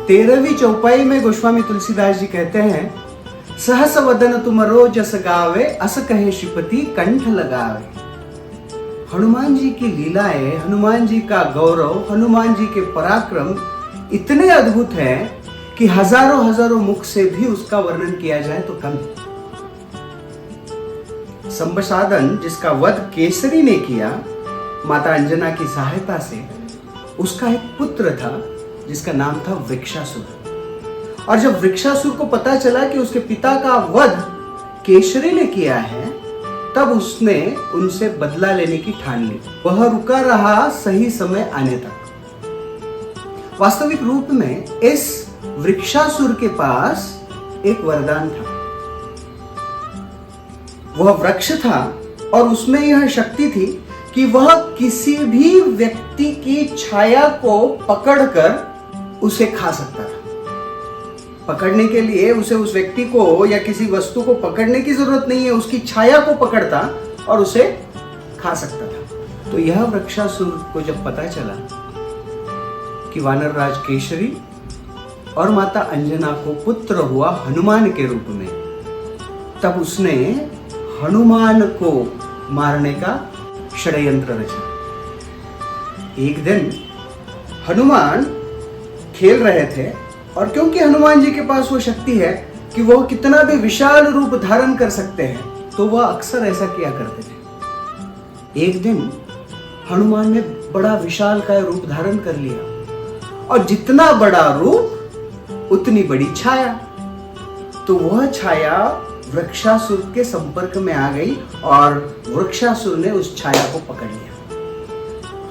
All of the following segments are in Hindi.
13वीं चौपाई में गोस्वामी तुलसीदास जी कहते हैं, सहस वदन तुमरो जस गावे, अस कहे श्रीपति कंठ लगावे। हनुमान जी की लीलाएं, हनुमान जी का गौरव, हनुमान जी के पराक्रम इतने अद्भुत हैं कि हजारों हजारों मुख से भी उसका वर्णन किया जाए तो कम है। संबसादन जिसका वध केसरी ने किया माता अंजना की सहायता से, उसका एक पुत्र था जिसका नाम था वृक्षासुर। और जब वृक्षासुर को पता चला कि उसके पिता का वध केसरी ने किया है, तब उसने उनसे बदला लेने की ठान ली। वह रुका रहा सही समय आने तक। वास्तविक रूप में इस वृक्षासुर के पास एक वरदान था। वह वृक्ष था और उसमें यह शक्ति थी कि वह किसी भी व्यक्ति की छाया को पकड़कर उसे खा सकता था। पकड़ने के लिए उसे उस व्यक्ति को या किसी वस्तु को पकड़ने की जरूरत नहीं है, उसकी छाया को पकड़ता और उसे खा सकता था। तो यह वृक्षासुर को जब पता चला कि वानर राज केसरी और माता अंजना को पुत्र हुआ हनुमान के रूप में, तब उसने हनुमान को मारने का षड्यंत्र रचा। एक दिन हनुमान खेल रहे थे और क्योंकि हनुमान जी के पास वो शक्ति है कि वह कितना भी विशाल रूप धारण कर सकते हैं, तो वह अक्सर ऐसा किया करते थे। एक दिन हनुमान ने बड़ा विशालकाय रूप धारण कर लिया और जितना बड़ा रूप उतनी बड़ी छाया। तो वह छाया वृक्षासुर के संपर्क में आ गई और वृक्षासुर ने उस छाया को पकड़ लिया।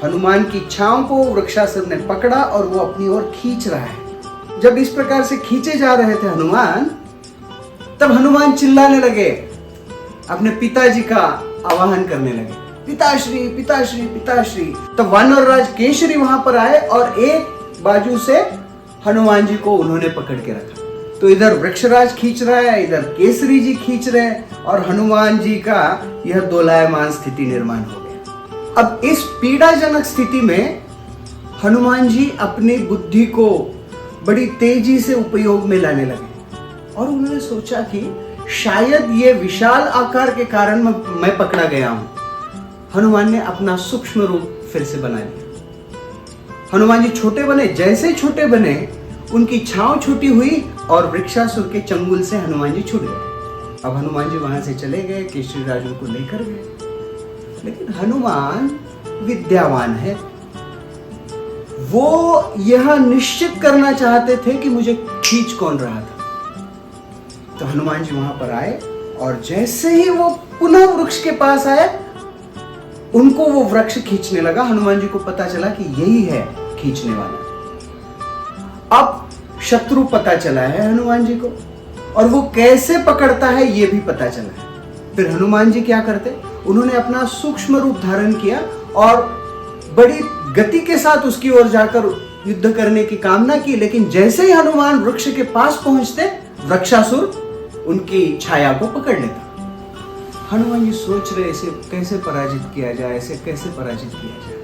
हनुमान की छांव को वृक्षासुर ने पकड़ा और वो अपनी ओर खींच रहा है। जब इस प्रकार से खींचे जा रहे थे हनुमान, तब हनुमान चिल्लाने लगे, अपने पिताजी का आवाहन करने लगे, पिताश्री पिताश्री पिताश्री। तब वानर राज केसरी वहां पर आए और एक बाजू से हनुमान जी को उन्होंने पकड़ के रखा। तो इधर वृक्षराज खींच रहा है, इधर केसरी जी खींच रहे हैं और हनुमान जी का यह दोलायमान स्थिति निर्माण हो गया। अब इस पीड़ाजनक स्थिति में हनुमान जी अपनी बुद्धि को बड़ी तेजी से उपयोग में लाने लगे और उन्होंने सोचा कि शायद ये विशाल आकार के कारण मैं पकड़ा गया हूं। हनुमान ने अपना सूक्ष्म रूप फिर से बना लिया। हनुमान जी छोटे बने, जैसे छोटे बने उनकी छांव छोटी हुई और वृक्षासुर के चंगुल से हनुमान जी छूट गए। अब हनुमान जी वहां से चले गए, केसरी राज को लेकर गए। लेकिन हनुमान विद्यावान है, वो यह निश्चित करना चाहते थे कि मुझे खींच कौन रहा था। तो हनुमान जी वहां पर आए और जैसे ही वो पुनः वृक्ष के पास आए, उनको वो वृक्ष खींचने लगा। हनुमान जी को पता चला कि यही है खींचने वाला। अब शत्रु पता चला है हनुमान जी को और वो कैसे पकड़ता है ये भी पता चला है। फिर हनुमान जी क्या करते, उन्होंने अपना सूक्ष्म रूप धारण किया और बड़ी गति के साथ उसकी ओर जाकर युद्ध करने की कामना की। लेकिन जैसे ही हनुमान वृक्ष के पास पहुंचते, वृक्षासुर उनकी छाया को पकड़ लेता। हनुमान जी सोच रहे इसे कैसे पराजित किया जाए, इसे कैसे पराजित किया जाए।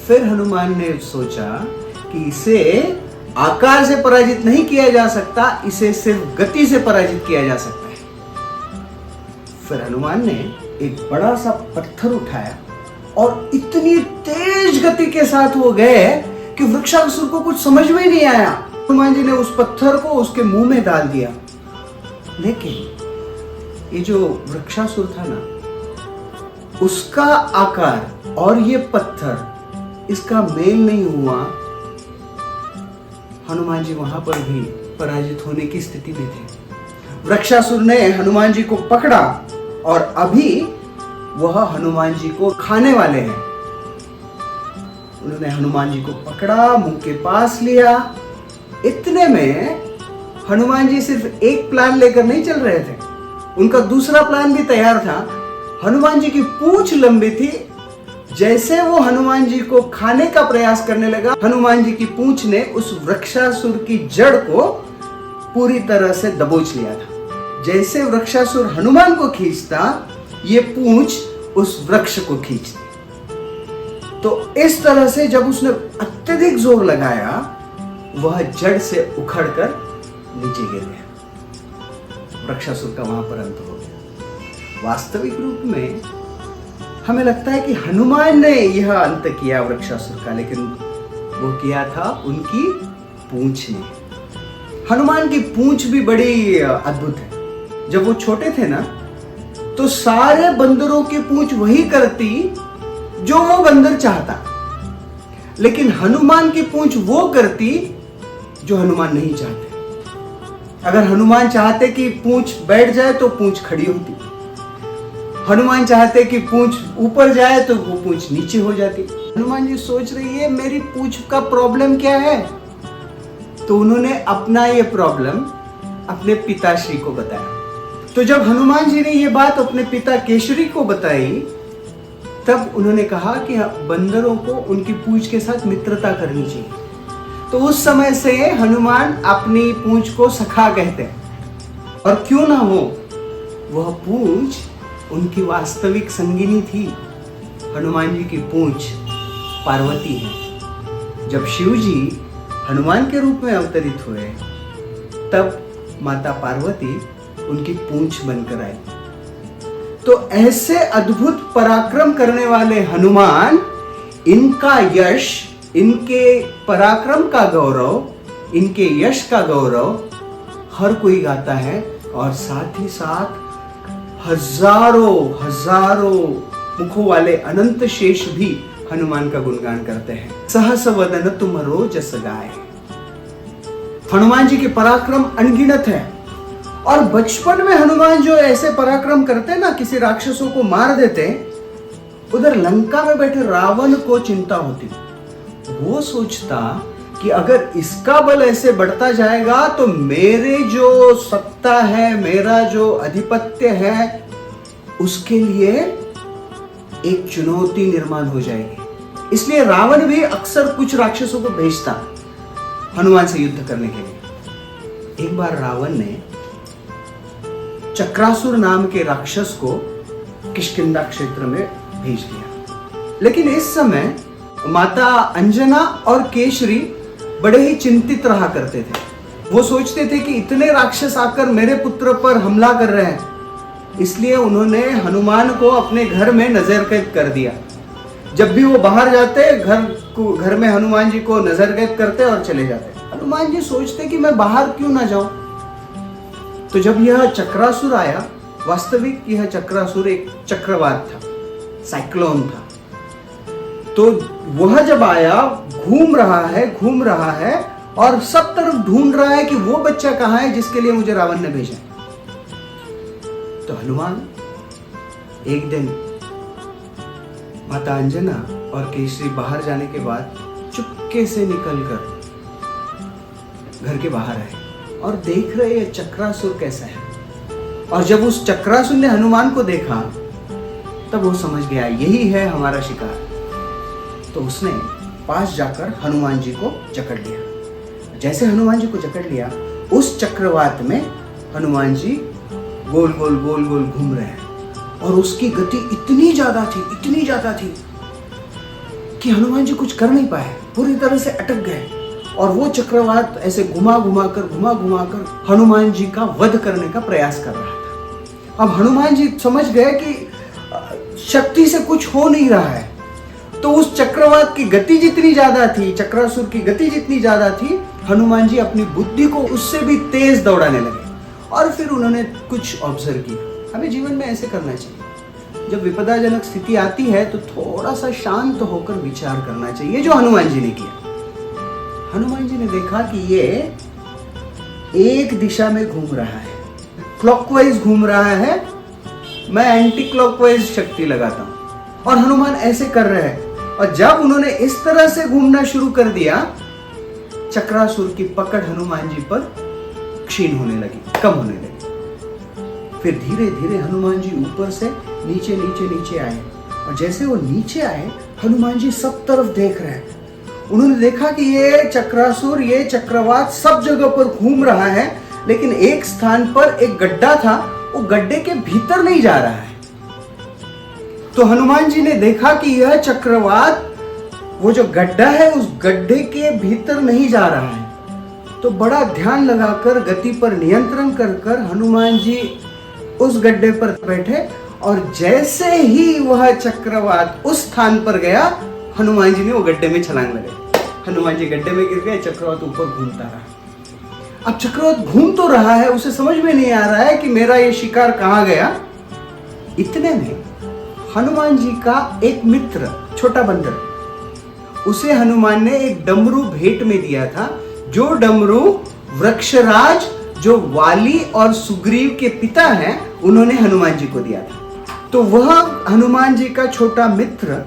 फिर हनुमान ने सोचा कि इसे आकार से पराजित नहीं किया जा सकता, इसे सिर्फ गति से पराजित किया जा सकता है। फिर हनुमान ने एक बड़ा सा पत्थर उठाया और इतनी तेज गति के साथ वो गए कि वृक्षासुर को कुछ समझ में नहीं आया। हनुमान जी ने उस पत्थर को उसके मुंह में डाल दिया। लेकिन ये जो वृक्षासुर था ना, उसका आकार और ये पत्थर, इसका मेल नहीं हुआ। हनुमान जी वहां पर भी पराजित होने की स्थिति में थे। वृक्षासुर ने हनुमान जी को पकड़ा और अभी वह हनुमान जी को खाने वाले हैं। उन्होंने हनुमान जी को पकड़ा, मुंह के पास लिया। इतने में हनुमान जी सिर्फ एक प्लान लेकर नहीं चल रहे थे, उनका दूसरा प्लान भी तैयार था। हनुमान जी की पूंछ लंबी थी। जैसे वो हनुमान जी को खाने का प्रयास करने लगा, हनुमान जी की पूंछ ने उस वृक्षासुर की जड़ को पूरी तरह से दबोच लिया था। जैसे वृक्षासुर हनुमान को खींचता, ये पूंछ उस वृक्ष को खींचती। तो इस तरह से जब उसने अत्यधिक जोर लगाया, वह जड़ से उखड़कर नीचे गिर गया। वृक्षासुर का वहां पर अंत हो गया। वास्तविक रूप में हमें लगता है कि हनुमान ने यह अंत किया वृक्षासुर का, लेकिन वो किया था उनकी पूंछ ने। हनुमान की पूंछ भी बड़ी अद्भुत है। जब वो छोटे थे ना, तो सारे बंदरों की पूंछ वही करती जो वो बंदर चाहता, लेकिन हनुमान की पूंछ वो करती जो हनुमान नहीं चाहते। अगर हनुमान चाहते कि पूंछ बैठ जाए तो पूंछ खड़ी होती, हनुमान चाहते कि पूंछ ऊपर जाए तो वो पूंछ नीचे हो जाती। हनुमान जी सोच रही है मेरी पूंछ का प्रॉब्लम क्या है, तो उन्होंने अपना ये प्रॉब्लम अपने पिताश्री को बताया। तो जब हनुमान जी ने ये बात अपने पिता केशरी को बताई, तब उन्होंने कहा कि बंदरों को उनकी पूंछ के साथ मित्रता करनी चाहिए। तो उस समय से हनुमान अपनी पूंछ को सखा कहते हैं। और क्यों ना हो, वह पूंछ उनकी वास्तविक संगिनी थी। हनुमान जी की पूंछ पार्वती है। जब शिव जी हनुमान के रूप में अवतरित हुए, तब माता पार्वती उनकी पूंछ बनकर आई। तो ऐसे अद्भुत पराक्रम करने वाले हनुमान, इनका यश, इनके पराक्रम का गौरव, इनके यश का गौरव हर कोई गाता है। और साथ ही साथ हजारों हजारों मुखों वाले अनंत शेष भी हनुमान का गुणगान करते हैं। सहस वदन तुमरो जस गाए। हनुमान जी के पराक्रम अनगिनत है। और बचपन में हनुमान जो ऐसे पराक्रम करते ना, किसी राक्षसों को मार देते, उधर लंका में बैठे रावण को चिंता होती। वो सोचता कि अगर इसका बल ऐसे बढ़ता जाएगा तो मेरे जो सत्ता है, मेरा जो अधिपत्य है, उसके लिए एक चुनौती निर्माण हो जाएगी। इसलिए रावण भी अक्सर कुछ राक्षसों को भेजता हनुमान से युद्ध करने के लिए। एक बार रावण ने चक्रासुर नाम के राक्षस को किष्किंधा क्षेत्र में भेज दिया। लेकिन इस समय माता अंजना और केशरी बड़े ही चिंतित रहा करते थे। वो सोचते थे कि इतने राक्षस आकर मेरे पुत्र पर हमला कर रहे हैं, इसलिए उन्होंने हनुमान को अपने घर में नजरकैद कर दिया। जब भी वो बाहर जाते, घर में हनुमान जी को नजरकैद करते और चले जाते। हनुमान जी सोचते कि मैं बाहर क्यों ना जाऊं। तो जब यह चक्रासुर आया, वास्तविक यह चक्रासुर एक चक्रवात था, साइक्लोन था। तो वह जब आया, घूम रहा है और सब तरफ ढूंढ रहा है कि वो बच्चा कहां है जिसके लिए मुझे रावण ने भेजा। तो हनुमान एक दिन माता अंजना और केशरी बाहर जाने के बाद चुपके से निकलकर घर के बाहर आए और देख रहे हैं चक्रासुर कैसा है। और जब उस चक्रासुर ने हनुमान को देखा, तब वो समझ गया यही है हमारा शिकार। तो उसने पास जाकर हनुमान जी को जकड़ लिया। जैसे हनुमान जी को जकड़ लिया, उस चक्रवात में हनुमान जी गोल गोल घूम रहे हैं। और उसकी गति इतनी ज्यादा थी कि हनुमान जी कुछ कर नहीं पाए, पूरी तरह से अटक गए। और वो चक्रवात ऐसे घुमा घुमा कर हनुमान जी का वध करने का प्रयास कर रहा था। अब हनुमान जी समझ गए कि शक्ति से कुछ हो नहीं रहा है। तो उस चक्रवात की गति जितनी ज्यादा थी, चक्रासुर की गति जितनी ज्यादा थी, हनुमान जी अपनी बुद्धि को उससे भी तेज दौड़ाने लगे। और फिर उन्होंने कुछ ऑब्जर्व किया। हमें जीवन में ऐसे करना चाहिए, जब विपदाजनक स्थिति आती है तो थोड़ा सा शांत होकर विचार करना चाहिए, जो हनुमान जी ने किया। हनुमान जी ने देखा कि ये एक दिशा में घूम रहा है, क्लॉकवाइज घूम रहा है, मैं एंटी क्लॉकवाइज शक्ति लगाता हूं। और हनुमान ऐसे कर रहे हैं। और जब उन्होंने इस तरह से घूमना शुरू कर दिया, चक्रासुर की पकड़ हनुमान जी पर क्षीण होने लगी, कम होने लगी। फिर धीरे धीरे हनुमान जी ऊपर से नीचे आए। और जैसे वो नीचे आए, हनुमान जी सब तरफ देख रहे हैं। उन्होंने देखा कि ये चक्रासुर, ये चक्रवात सब जगह पर घूम रहा है, लेकिन एक स्थान पर एक गड्ढा था, वो गड्ढे के भीतर नहीं जा रहा है। तो हनुमान जी ने देखा कि यह चक्रवात, वो जो गड्ढा है, उस गड्ढे के भीतर नहीं जा रहा है, तो बड़ा ध्यान लगाकर गति पर नियंत्रण कर कर हनुमान जी उस गड्ढे पर बैठे और जैसे ही वह चक्रवात उस स्थान पर गया, हनुमान जी ने वो गड्ढे में छलांग लगाई। हनुमान जी गड्ढे में गिर गए, चक्रवात ऊपर घूमता रहा। अब चक्रवात घूम तो रहा है, उसे समझ में नहीं आ रहा है कि मेरा ये शिकार कहां गया। इतने में हनुमान जी का एक मित्र छोटा बंदर, उसे हनुमान ने एक डमरू भेंट में दिया था, जो डमरू वृक्षराज जो वाली और सुग्रीव के पिता हैं, उन्होंने हनुमान जी को दिया था। तो वह हनुमान जी का छोटा मित्र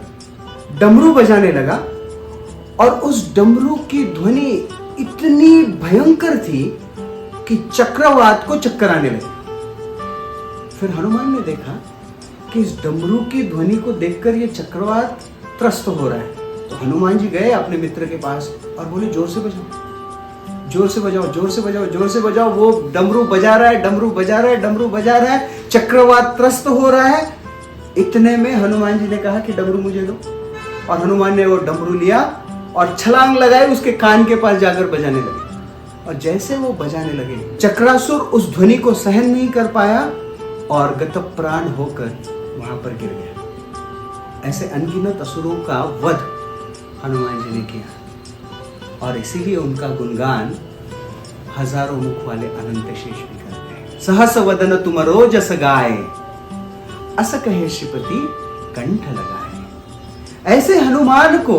डमरू बजाने लगा और उस डमरू की ध्वनि इतनी भयंकर थी कि चक्रवात को चक्कर आने लगे। फिर हनुमान ने देखा कि इस डमरू की ध्वनि को देखकर यह चक्रवात त्रस्त हो रहा है। तो हनुमान जी गए अपने मित्र के पास और बोले, जोर से बजाओ, जोर से बजाओ, जोर से बजाओ, जोर से बजाओ। वो डमरू बजा रहा है, डमरू बजा रहा है, डमरू बजा रहा है, चक्रवात त्रस्त हो रहा है। इतने में हनुमान जी ने कहा कि डमरू मुझे दो, और हनुमान ने वो डमरू लिया और छलांग लगाई, उसके कान के पास जाकर बजाने लगे। और जैसे वो बजाने लगे, चक्रासुर उस ध्वनि को सहन नहीं कर पाया और गतप्राण होकर वहां पर गिर गया। ऐसे अनगिनत असुरों का वध हनुमान जी ने किया और इसीलिए उनका गुणगान हजारों मुख वाले अनंत शेष भी करते हैं। सहस वदन तुमरो जस गाए, अस कहे श्रीपति कंठ लगाए। ऐसे हनुमान को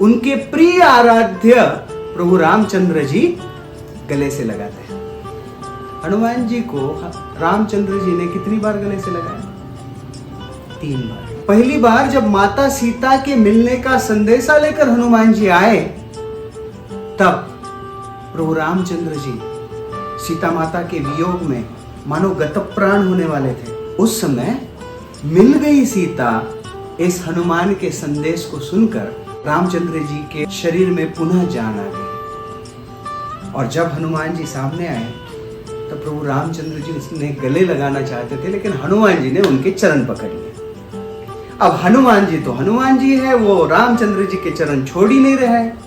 उनके प्रिय आराध्य प्रभु रामचंद्र जी गले से लगाते हैं। हनुमान जी को रामचंद्र जी ने कितनी बार गले से लगाया? 3 बार। पहली बार जब माता सीता के मिलने का संदेशा लेकर हनुमान जी आए, तब प्रभु रामचंद्र जी सीता माता के वियोग में मानो गतप्राण होने वाले थे। उस समय मिल गई सीता इस हनुमान के संदेश को सुनकर रामचंद्र जी के शरीर में पुनः जान आ गई। और जब हनुमान जी सामने आए तो प्रभु रामचंद्र जी उसने गले लगाना चाहते थे, लेकिन हनुमान जी ने उनके चरण पकड़ लिए। अब हनुमान जी तो हनुमान जी है, वो रामचंद्र जी के चरण छोड़ ही नहीं रहे हैं।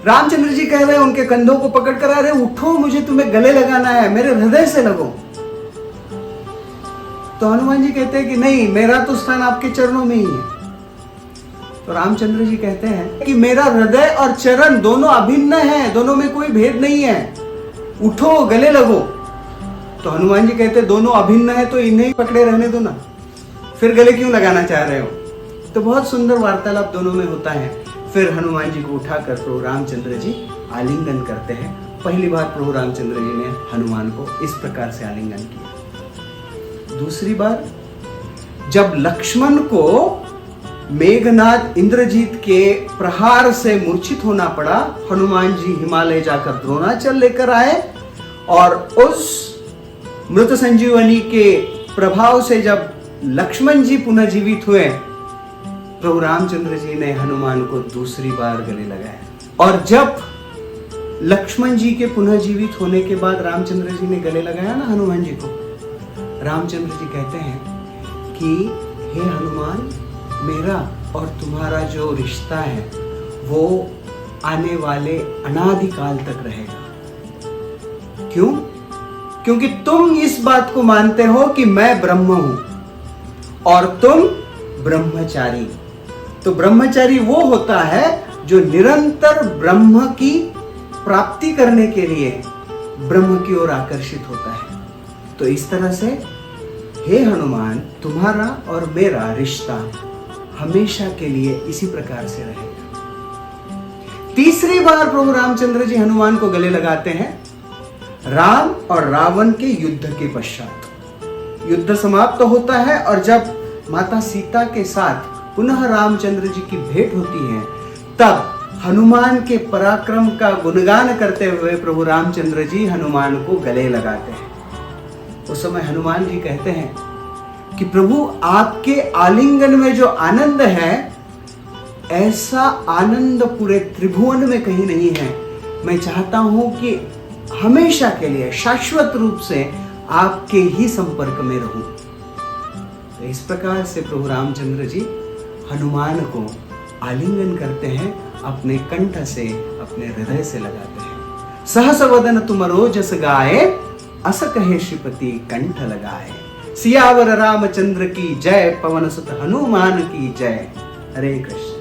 रामचंद्र जी कह रहे हैं, उनके कंधों को पकड़ कर आ रहे, उठो, मुझे तुम्हें गले लगाना है, मेरे हृदय से लगो। तो हनुमान जी कहते हैं कि नहीं, मेरा तो स्थान आपके चरणों में ही है। तो रामचंद्र जी कहते हैं कि मेरा हृदय और चरण दोनों अभिन्न है, दोनों में कोई भेद नहीं है, उठो, गले लगो। तो हनुमान जी कहते हैं दोनों अभिन्न है तो इन्हें ही पकड़े रहने दो ना, फिर गले क्यों लगाना चाह रहे हो। तो बहुत सुंदर वार्तालाप दोनों में होता है। फिर हनुमान जी को उठाकर प्रभु रामचंद्र जी आलिंगन करते हैं। पहली बार प्रभु रामचंद्र जी ने हनुमान को इस प्रकार से आलिंगन किया। दूसरी बार जब लक्ष्मण को मेघनाद इंद्रजीत के प्रहार से मूर्छित होना पड़ा, हनुमान जी हिमालय जाकर द्रोणाचल लेकर आए और उस मृत संजीवनी के प्रभाव से जब लक्ष्मण जी पुनः जीवित हुए, प्रभु रामचंद्र जी ने हनुमान को दूसरी बार गले लगाया। और जब लक्ष्मण जी के पुनः जीवित होने के बाद रामचंद्र जी ने गले लगाया ना हनुमान जी को, रामचंद्र जी कहते हैं कि हे हनुमान, मेरा और तुम्हारा जो रिश्ता है वो आने वाले अनादिकाल तक रहेगा। क्यों? क्योंकि तुम इस बात को मानते हो कि मैं ब्रह्म हूं और तुम ब्रह्मचारी। तो ब्रह्मचारी वो होता है जो निरंतर ब्रह्म की प्राप्ति करने के लिए ब्रह्म की ओर आकर्षित होता है। तो इस तरह से हे हनुमान, तुम्हारा और मेरा रिश्ता हमेशा के लिए इसी प्रकार से रहेगा। तीसरी बार प्रभु रामचंद्र जी हनुमान को गले लगाते हैं राम और रावण के युद्ध के पश्चात। युद्ध समाप्त होता है और जब माता सीता के साथ पुनः रामचंद्र जी की भेंट होती है, तब हनुमान के पराक्रम का गुणगान करते हुए प्रभु रामचंद्र जी हनुमान को गले लगाते हैं। उस समय हनुमान जी कहते हैं कि प्रभु, आपके आलिंगन में जो आनंद है, ऐसा आनंद पूरे त्रिभुवन में कहीं नहीं है। मैं चाहता हूं कि हमेशा के लिए शाश्वत रूप से आपके ही संपर्क में रहूं। तो इस प्रकार से प्रभु रामचंद्र जी हनुमान को आलिंगन करते हैं, अपने कंठ से, अपने हृदय से लगाते हैं। सहस वदन तुम रोजस गाए, अस कहे श्रीपति कंठ लगाए। सियावर रामचंद्र की जय, पवन सुत हनुमान की जय। हरे कृष्ण।